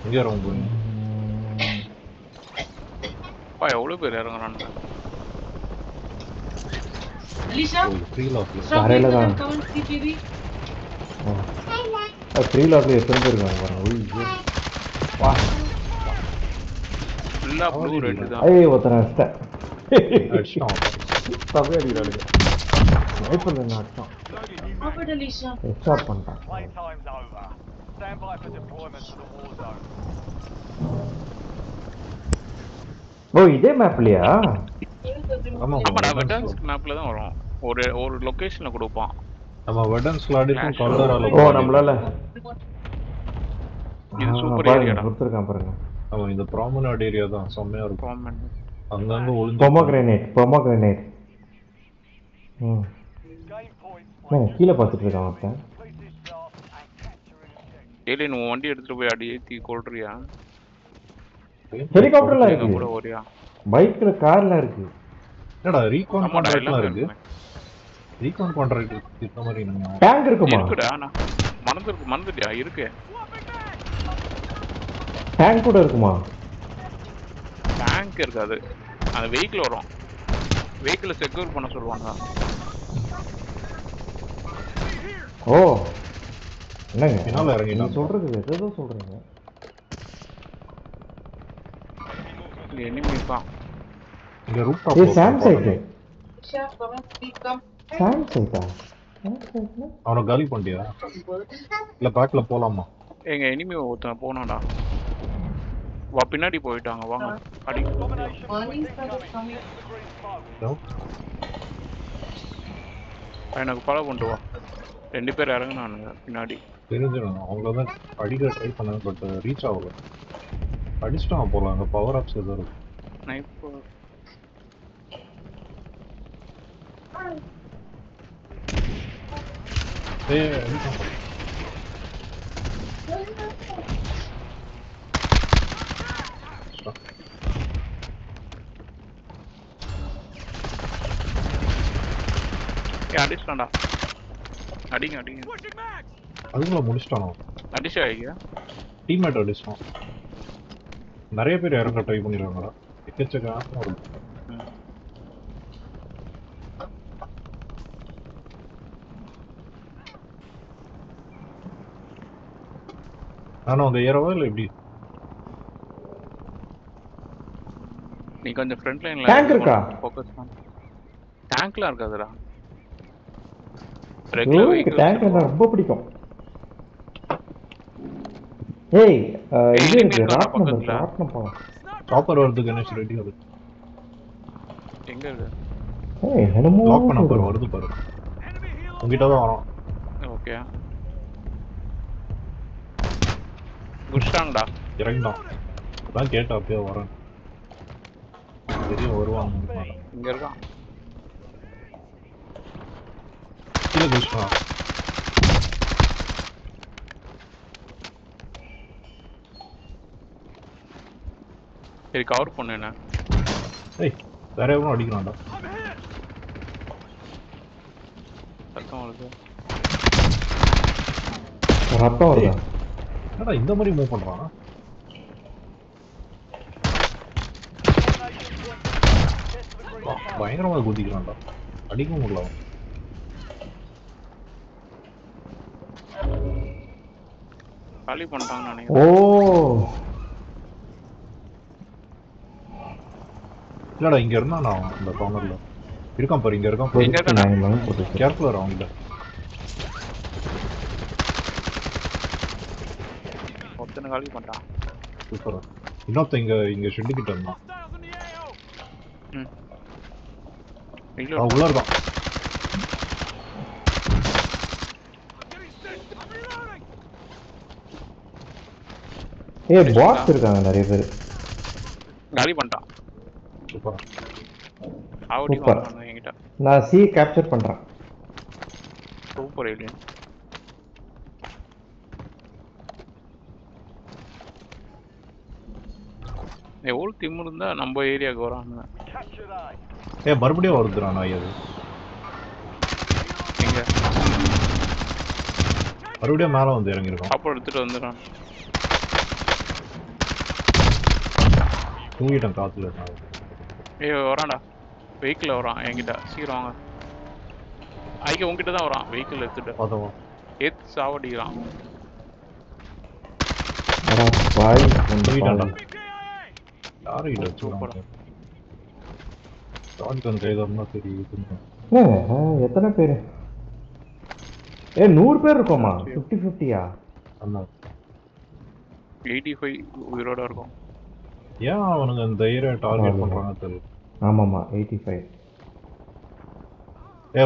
எங்க இறங்க போறீங்க? பா எவ்வளவு பேர் இறங்குறானுங்க? Alicia, ஃப்ரீ லாக்ல stop தரையில here தான். and come and see baby. Free லாட்ல எத்தனை பேர் இருக்காங்க பாருங்க. ஐயோ. வா. ஃபுல்லா ப்ளூ ரெட் தான். ஐயோ ஒருத்தனை அடிச்சிட்டேன். அடிச்சிட்டான். சபை அடிக்கிறானுங்க. ஸ்னைப்பர்ல என்ன அடிச்சான்? Stop it, Alicia. ஹெட்ஷாட் பண்ணிட்டான். Playtime's over. Stand by for deployment to the war zone. ஓ இதே மேப்லயா? ஆமா ஆமாடா வெட்டன்ஸ் மேப்ல தான் வரும். ஒரு லொகேஷன்ல கொடுப்பான். நம்ம வெடன்ஸ் விளையாடிருக்கோம் கல்டரால. ஓ நம்மளால இது சூப்பர் பாருங்க ஏரியாடா. கொடுத்துருக்கான் பாருங்க. ஆமா இந்த ப்ராமனேட் ஏரியா தான் செம்மையா இருக்கும். காமெண்ட். அங்கங்க ஒளிஞ்சு பொமோகிரனேட். ம். Game points. நான் கீழே பார்த்துட்டு இருக்கான் ஒருத்தன். Complete this task and capture an objective. டேய் நீ வண்டி எடுத்துட்டு போய் அடி ஏத்தி கொல்றியா? ஹெலிகாப்டர்ல எங்க கூட இருக்கு. ஓரியா? பைக்ல கார்ல இருக்கு. என்னடா ரீகான் ஆமாடா கான்ட்ராக்ட்லாம் எல்லாம் இருக்கு. இருக்கு. ரீகான் கான்ட்ராக்ட் இந்த மாதிரி நம்ம டேங்க் இருக்குமா? இருக்குடா நான் மறந்துட்டியா இருக்கு. டேங்க் கூட இருக்குமா? டேங்க் இருக்காது. அந்த வெஹிக்கிள் வரும். வெஹிக்கிளை செக்யூர் பண்ண சொல்லுவாங்க. ஓ என்னங்க பின்னால இறங்கி நீங்க சொல்றது எதோ சொல்றீங்க. இங்க எனிமி தான். இங்க ரூஃப் ஏய் டாப் சாம் side. Alicia, come and see, come. சாம் சைட்டா? அவன காலி பண்ணிட்டியா? இல்ல பேக்ல போலாமா? எங்க எனிமி ஒருத்தன் போனான்டா. வா பின்னாடி போயிட்டாங்க வாங்க. அடி. Morning star is coming. எனக்கு ஃபாலோ பண்ணிட்டு வா. 2 பேர் இறங்குனானுங்க பின்னாடி. தெரிஞ்சிடும் அவங்களதான் அடிக்க ட்ரை பண்ண பட் ரீச் ஆகல. அடிச்சிட்டான் போல அங்க பவர் ஆப்ஸ் ஏதோ இருக்கு. ஸ்னைப்பர். ஏய் அடிச்சான். அடிச்சிட்டான்டா. அடிங்க. அதுக்குள்ள முடிச்சிட்டானோ? அடிச்சா ஐயா. டீம்மேட் அடிச்சிட்டான். நிறைய பேர் இறங்க ட்ரை பண்ணிடுவாங்கடா. எக்கச்சக்கம் ஒரு நானும் அங்க ஏறவா இல்லை எப்படி? நீ கொஞ்சம் ஃப்ரண்ட் லைன்ல டேங்க் இருக்கா? ஃபோக்கஸ் பண்ணு. டேங்க்லாம் இருக்காதுடா. எனக்கு டேங்க் ரொம்ப பிடிக்கும். ஏய் இது இருக்கு ராட்னம் போலாம். சாப்பர் வருது கணேஷ் ரெடி ஆகுது. எங்க இருக்கு? ஏய் என்னமோ லாக் பண்ண பாரு வருது பாரு. உங்கிட்ட தான் வரோம். ஓகே. குஷ்டாங்கடா. இறங்கிட்டான். அதான் கேட்டா அப்பயே வரேன். தெரியும் வருவாங்க. இங்க இருக்கான். இல்ல குஷ்டா. சரி கவர் பண்ணு என்ன. ஏய் வேற எவனும் அடிக்கிறான்டா. சத்தம் வருது. ரத்தம் வருதா? என்னடா இந்த மாதிரி மூவ் பண்றான்? பயங்கரமா குதிக்கிறான்டா. அடிக்க முடியல அவன். காலி பண்ணிட்டாங்க ஓ நினைக்கிறேன். இல்லடா இங்க இருந்தான் நான் அந்த கார்னர்ல இருக்கான் பாரு. இங்க இருக்கான் எங்க இருக்கான்? கேர்ஃபுல்லா அவங்க. ஒருத்தனை காலி பண்ணிட்டான். சூப்பரா. இன்னொருத்த இங்க ஷெட்டு கிட்ட இருந்தான். அவன் உள்ள இருக்கான். ஏய் பாட்ஸ் இருக்காங்க நிறைய பேர். காலி பண்ணிட்டான். சூப்பரா. ஆவடி வாங்க என்கிட்ட. நான் சி கேப்சர் பண்றேன். Super alien. எவ்வளவு திமிரு இருந்தா நம்ம ஏரியாவுக்கு வராங்க. ஏய் மறுபடியும் வருதுடா நாய் அது. எங்க மறுபடியும் மேல வந்து இறங்கிருக்கான். சாப்பாடு எடுத்துட்டு வந்துடுறான். தூங்கிட்டேன் காத்துல நான். ஏய் வரான்டா வெஹிக்கிள் வரான் என்கிட்ட சீக்கிரம் வாங்க ஐக்கு உங்ககிட்ட தான் வரான் வெஹிக்கிள் எடுத்துட்டு பார்த்தவா ஏத்து சாவடிக்கிறான் அடா பாய் தூங்கிட்டான்டா ETA! யாரையும் சூப்பரா. வச்சு ஷார்ட் கன் கைதர்னா தெரியுது. எத்தனை பேர் 100 பேர் இருக்கோமா 50-50யா ஆமா 85 உயிரோட இருக்கும் ஏன் அவனுங்க இந்த ஏரியா டார்கெட் பண்றாங்க தெரியல. ஆமாமா 85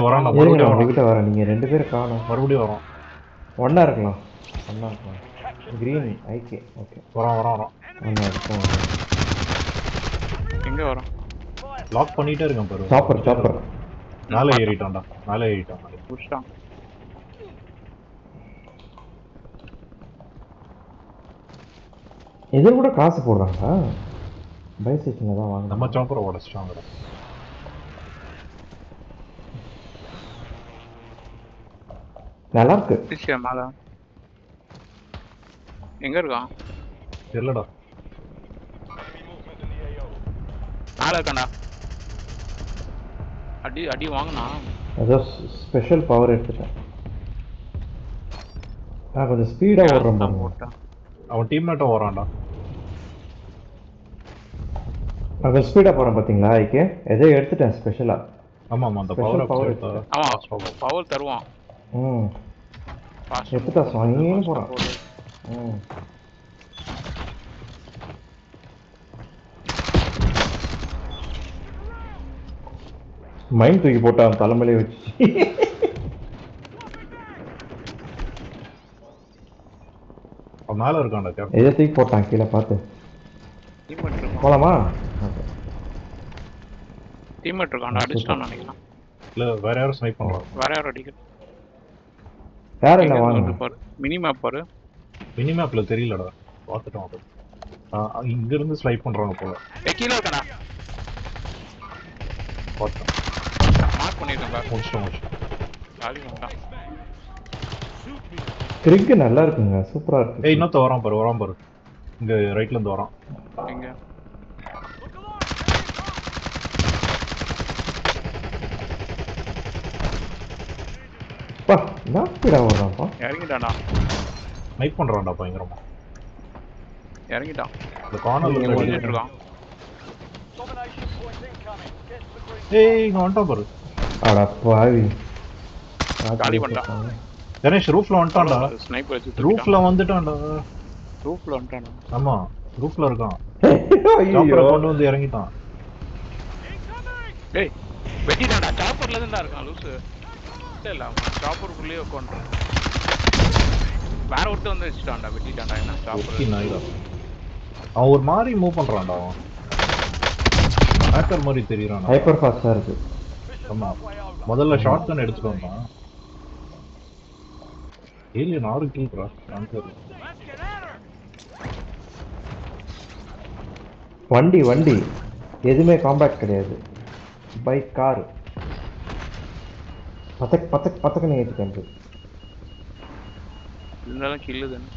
வரான்டா இருங்க மறுபடியும் நான் வரான் உங்ககிட்ட வரேன் நீங்க 2 பேர் காணோம் மறுபடியும் வரான் ஒண்ணா இருக்கலாம் கிரீன் ஐகே ஓகே வரான் வரான் வரான் ஒண்ணா இருக்கும் எங்க வரான் லாக் பண்ணிட்டே இருக்கேன் பாரு. சாப்பர் மேலே ஏறிட்டான்டா மேலே ஏறிட்டான். புடிச்சிட்டான் இதில் கூட காசு போடுறாங்களா பை ஸ்டேஷனில் தான் வாங்க நம்ம சாப்பரை உடச்சிட்டாங்க. நல்லா இருக்கு பிசியா மேல எங்க இருக்கான் தெரியலடா. மேல இருக்கான்டா அடி அடி வாங்கினா ஏதோ ஸ்பெஷல் பவர் எடுத்துட்டேன் நான் கொஞ்சம் ஸ்பீடாக ஓடுறேன் பாருங்க போட்டான் அவன் டீம்மேட்டும் வரான்டா. நான் கொஞ்சம் ஸ்பீடாக போகிறேன் பார்த்தீங்களா ஐகே எதோ எடுத்துட்டேன் ஸ்பெஷலாக ஆமா ஆமா அந்த Special பவர் power எடுத்தா ஆமா பவர் தருவான் ம் Fast எடுத்துட்டா move, சுவாங்கின்னு fast போகிறான் போடு. ம் மைண்ட் தூக்கி போட்டான் தலைமையிலே வச்சு அவன் மேல இருக்கான்டா கேப்டன். எதை தூக்கி போட்டான் கீழே பார்த்து டீம்மேட் இருக்கான் போலாமா டீம்மேட் இருக்கான் அடிச்சிட்டான் நினைக்கிறேன் இல்ல வேற யாரும் ஸ்னைப் பண்றாங்க. வேற யாரும் அடிக்கல யார் என்ன எங்க வாங்க இருந்து பாரு மினி மேப் பாரு மினி மேப்ல தெரியலடா பார்த்துட்டோம் அது. இங்க இருந்து ஸ்னைப் பண்றாங்க போல. கீழே இருக்காடா பார்த்தேன் மார்க் பண்ணிருக்கேன் பாரு முடிச்சிட்டோம். காலி பண்ணிட்டான் கிரிக்கு நல்லா இருக்குங்க சூப்பரா இருக்கு இன்னொத்த வரான் பாரு இங்க ரைட்ல இருந்து வரான். எங்க பா நான் ஸ்பீடா ஓடுறான்ப்பா இறங்கிட்டான்டா ஸ்னைப் பண்றான்டா பயங்கரமா. இறங்கிட்டான் இந்த இங்க கார்னர்ல ஓடிட்டு இருக்கான் Domination point incoming. Get to the green. ஏய் இங்க வந்துட்டான் பாரு. அட பாவி காலி பண்ணிட்டான். கணேஷ் ரூஃப்ல வந்துட்டான்டா. ஸ்னைப்பர் வச்சு ரூஃப்ல வந்துட்டான்டா. ரூஃப்ல வந்துட்டான் ஆமா ரூஃப்ல இருக்கான். ஐயோ சாப்பரை கொண்டு வந்து இறங்கிட்டான். டேய் வெட்டிட்டான்டா சாப்பர்ல இருந்து தான் இருக்கான் லூசு இல்ல அவன் சாப்பருக்குள்ளேயே உட்காந்துட்டான் வேற ஒருத்தர் வந்து வச்சுட்டான்டா வெட்டிட்டான்டா என்ன ஒக்கி சாப்பர் நாயிடா. அவன் ஒரு மாதிரி மூவ் பண்றான்டா அவன். ஹேக்கர் மாதிரி தெரியறான். ஹைப்பர் ஃபாஸ்டா இருக்கு ஆமா முதல்ல ஷார்ட் கன் எடுத்துட்டு வந்தான். ஏலியன் 6 கில்றா ஆன்சர். வண்டி எதுவுமே காம்பேக்ட் கிடையாது பைக் கார் பத்தக்கன்னு ஏற்றிட்டு இருந்தாலும் கில்லு தானே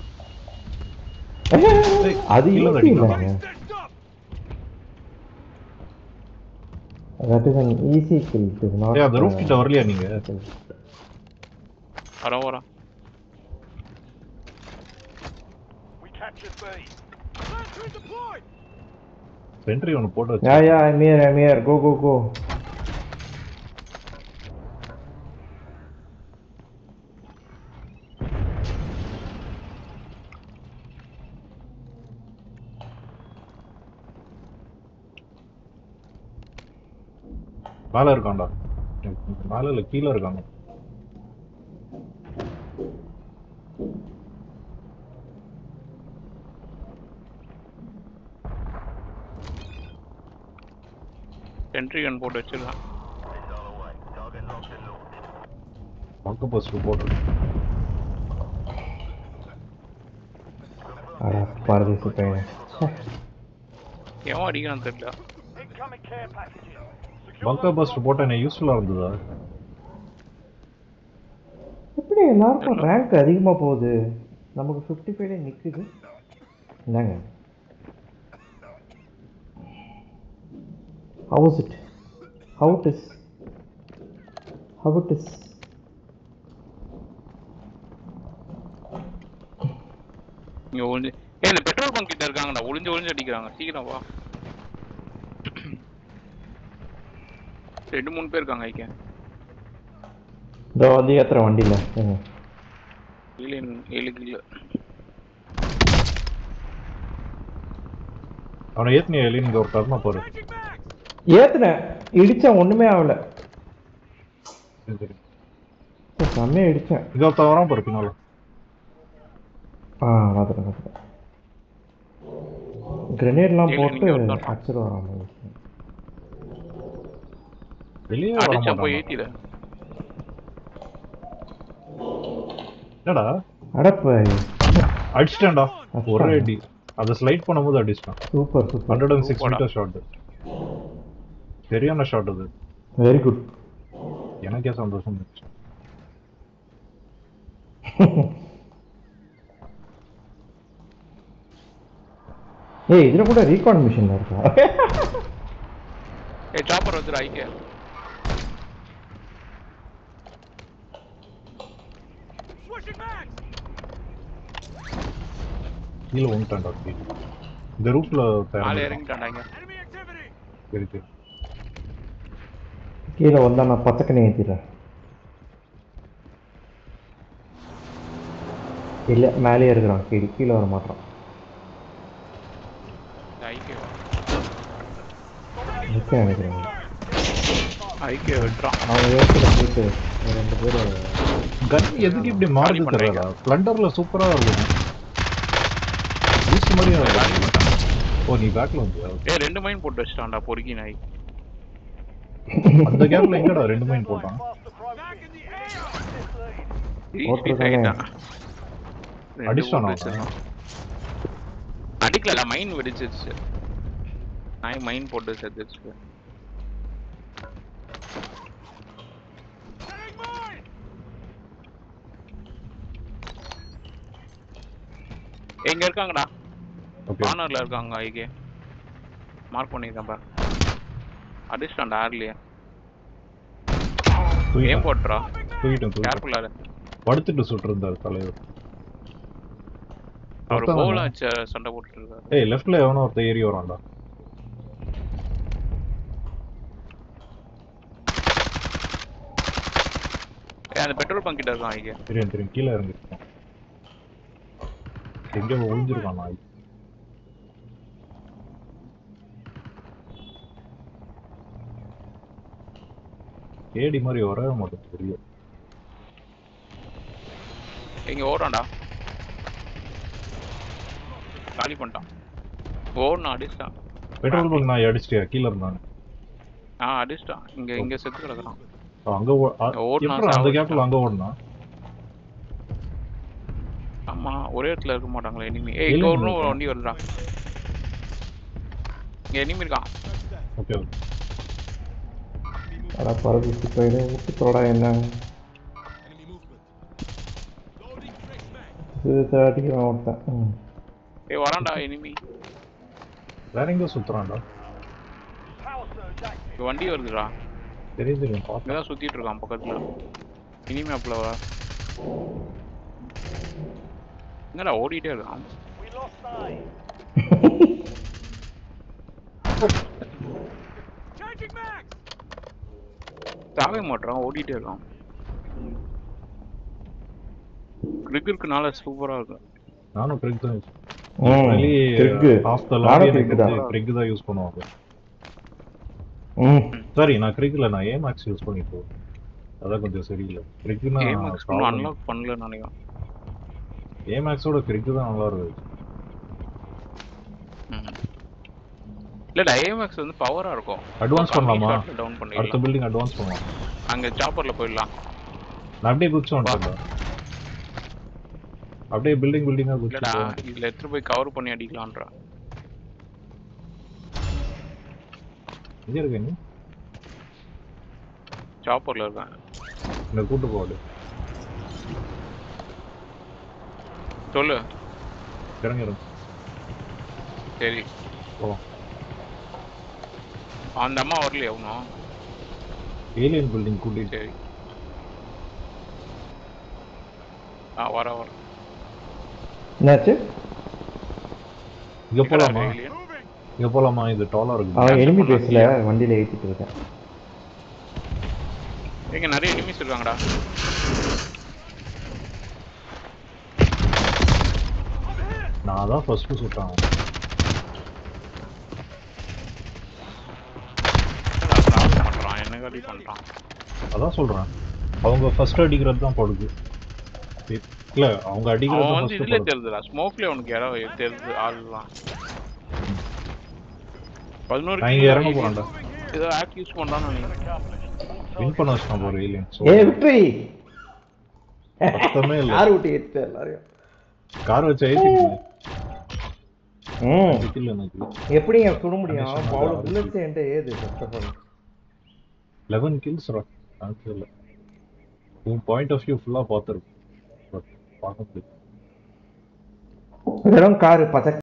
அது இல்ல, ஈஸி அடிக்கலாம். இல்லைங்க that is an easy kill it is not ஏய் அந்த ரூஃப் கிட்ட வரலையா நீங்க? வரான் We captured B. சென்ட்ரி ஒன்னு போட்டு வச்சு. yeah I'm here go மேல இருக்கான்டா. மேல இல்ல கீழ இருக்காங்க. சென்ட்ரி கன் போட்டு வச்சிருக்கான் மக்கு பஸ் போட்டு. அட பாரதேசி பையன் எவன் அடிக்கிறான்னு தெரியல Incoming care packages. Secure பங்கர் பஸ் போட்டா என்ன யூஸ்ஃபுல்லா இருந்ததா? எப்படி எல்லாருக்கும் ரேங்க் அதிகமா போகுது நமக்கு 55 நிக்குது என்னங்க How is it? How it is? How it is? இங்க ஒளிஞ்சு இந்த பெட்ரோல் பங்க் கிட்ட இருக்காங்கடா. ஒளிஞ்சு ஒளிஞ்சு அடிக்கிறாங்க. சீக்கிரம் வா. 2-3 பேர் இருக்காங்க ஐக்கே. இதோ வந்து ஏத்துற வண்டியில. Alien 7 kilo. அவனை ஏத்துனியா ஏலியன் இங்க ஒரு கர்மா பாரு. ஏத்துனேன். இடிச்சேன் ஒண்ணுமே ஆகல. சரி. செம்மையா இடிச்சேன். இங்க ஒருத்தன் வரான் பாரு பின்னால. பாத்துறேன். கிரனேட்லாம் போட்டு அக்சர் வராம. வெளியே அடிச்சா வர போய் ஏத்திட. என்னடா? அடப்பா. அடிச்சிட்டேன்டா. ஒரே அடி. அத ஸ்லைட் பண்ணும்போது அடிச்சிட்டான். Super 106 meter shot. சரியான ஷாட் அது. Very good. எனக்கே சந்தோஷம் இருந்துச்சு. ஏய் இதுல கூட ரீகான் மிஷன் இருக்கா? சாப்பர் வந்துரு ஐக்கே. கீழே வந்துட்டான்டா. இந்த ரூட்ல ஆளே இறங்கிட்டான்டாங்க. இருக்கு. கீழே வந்தா நான் பத்தக்கனே ஏத்திடுறேன். இல்ல மேலே இருக்கிறான். கீழே வர மாட்டான். ஐக்கே நினைக்கிறேன். ஐக்கே விட்டுறான். அவன் ஏத்துல போயிட்டு 2 பேர் கன் எதுக்கு இப்படி மாறி தெரியல. ஸ்ப்ளெண்டர்ல சூப்பரா இருக்கும். யூஸ் மாதிரியே காலி பண்ணான். ஓ நீ பேக்ல வந்தியா? 2 மைன் போட்டு வச்சிட்டான்டா பொறுக்கி நாய். அந்த கேப்ல எங்கடா 2 மைன் போட்டான்? அடிச்சானா? அடிக்கல மைன் வெடிச்சிருச்சு. நாய் மைன் போட்டு செத்துச்சு. எங்க இருக்காங்கடா? கார்னர்ல இருக்காங்க ஐகே. மார்க் பண்ணிருக்கேன் பாரு. அடிச்சான்டா ஆர்லியா. ஏம் போட்றா. தூக்கிட்டேன். கேர்ஃபுல்லா இரு. படுத்துட்டு சுட்டுறாரு தலைவர். அவர் போல சண்டை போட்டுட்டு இருக்காரு. ஏய் லெஃப்ட்ல எவனோ ஒருத்த ஏறி வரான்டா. அந்த பெட்ரோல் பங்க் கிட்ட இருக்கான் ஐகே. தெரியும் கீழே இறங்கிருக்கான். எங்க ஒளிஞ்சிருக்கான் நாய். ஏடி மாதிரி வரவே மாட்டேன் தெரியும். எங்க ஓடுறான்டா. காலி பண்ணிட்டான். ஓடுனா அடிச்சிட்டான். பெட்ரோல் பங்க் நான் அடிச்சிட்டியா? கீழே இருந்தானே. அடிச்சிட்டான். இங்க செத்து கிடக்குறான். அங்க ஓடுனா அந்த கேப்ல அங்க ஓடுனா. ஆமா ஒரே இடத்துல இருக்க மாட்டாங்களே எனிமி. ஏய் இங்க ஒரு வண்டி வருதுடா. இங்க எனிமி இருக்கான். ஓகே. அட பரபிச்சு போயிடு. விட்டு போடா என்ன. இது அடிக்கிறான் ஒருத்தன். ஏய் வரான்டா எனிமி. வேற எங்க சுத்துறான்டா? வண்டி வருதுடா. தெரியும் இங்கதான் சுத்திட்டு இருக்கான் பக்கத்துல. எனிமி அப்பல வா. என்னடா ஓடிட்டே இருக்கான். தாவே மாட்டான். ஓடிட்டே இருக்கான். கிரிக்கெட்னால சூப்பரா இருக்கும். நானும் கிரிக் தான் யூஸ் தான் யூஸ் பண்ணுவாங்க. சரி நான் கிரிக்ல நான் ஏமாக்ஸ் யூஸ் பண்ணிட்டு அதான் கொஞ்சம் சரியில்லை. கிரிக்னா அன்லாக் பண்ணல நினைக்கிறேன். ஏமாக்ஸோட கிரிக் தான் நல்லா இருக்கு. இல்லடா ஏமாக்ஸ் வந்து பவரா இருக்கும். அட்வான்ஸ் பண்ணலாமா? டவுன் பண்ணி அடுத்த பில்டிங் அட்வான்ஸ் பண்ணலாம். அங்க சாப்பர்ல போயிடலாம். நான் அப்படியே குச்சி வந்துட்டேன். அப்படியே பில்டிங்கா குச்சி. இல்லடா இதுல எடுத்து போய் கவர் பண்ணி அடிக்கலாம்ன்றா. எங்க இருக்க நீ? சாப்பர்ல இருக்கேன். இந்த கூட்டு போடு. சொல்லு. இறங்கு. சரி. ஓ. அந்த அம்மா வரலையா ஒன்றும்? ஏலியன் பில்டிங் கூட்டிட்டு சரி வர என்னாச்சு? இங்க போலாமா? alien. இங்க போலாமா? இது டாலா இருக்கு. அவன் எனிமி பேஸ்ல வண்டியில ஏத்திட்டு இருக்கேன். இங்க நிறைய எனிமீஸ் இருக்காங்கடா. நான் தான் ஃபர்ஸ்ட் சுட்டான். பண்றான் என்ன காலி பண்றான். அதான் சொல்றேன், அவங்க ஃபர்ஸ்ட் அடிக்கிறது தான் படுது. இல்ல அவங்க அடிக்கிறது அவன் தான் வந்து ஃபர்ஸ்ட் இதுல படுது. தெரியுதுடா, ஸ்மோக்ல உனக்கு இடம் தெரியுது ஆள்லாம். 11 நான் இங்க இறங்க போறேன்டா. ஏதோ ஆக் யூஸ் பண்றான்னு நினைக்கிறேன். வின் பண்ண வச்சான் பாரு ஏலியன். ஏய் விக்டரி. அர்த்தமே இல்ல. கார் விட்டு ஏத்து எல்லாரையும். கார் வச்சு ஏத்திட்டு ம். இல்ல எனக்கு. எப்படி சுட முடியும்? அவ்வளவு புல்லட்ஸ் என்கிட்ட ஏது ஃபர்ஸ்ட் ஆஃப் ஆல். 11 kills ரா. ஆக்சுவலா உன் பாயிண்ட் ஆஃப் வியூ ஃபுல்லா பாத்துருக்கு. பட் பார்க்க முடியல. வெறும் கார் பச்சை